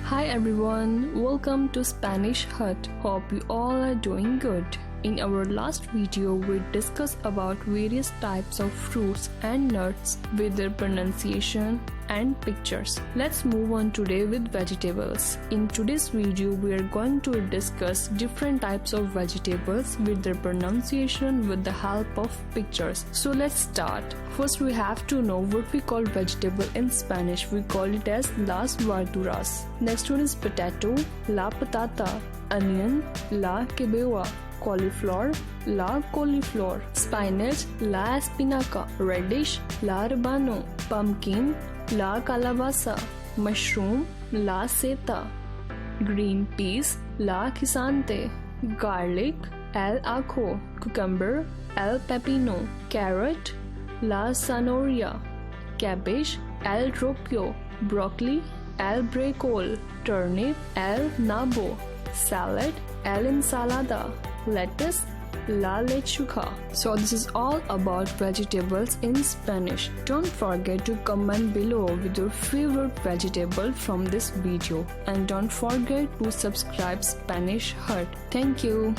Hi everyone, welcome to Spanish Hut. Hope you all are doing good. In our last video, we discussed about various types of fruits and nuts with their pronunciation and pictures. Let's move on today with vegetables. In today's video, we are going to discuss different types of vegetables with their pronunciation with the help of pictures. So let's start. First, we have to know what we call vegetable in Spanish. We call it as las verduras. Next one is potato, la patata, onion, la cebolla, cauliflower, la cauliflower, spinach, la espinaca, radish, la rabano, pumpkin, la calabaza, mushroom, la seta, green peas, la guisante, garlic, el ajo, cucumber, el pepino, carrot, la zanahoria, cabbage, el repollo, broccoli, el brécol, turnip, el nabo, salad, el ensalada, lettuce, la lechuga. So this is all about vegetables in Spanish. Don't forget to comment below with your favorite vegetable from this video, and don't forget to subscribe Spanish Hut. Thank you.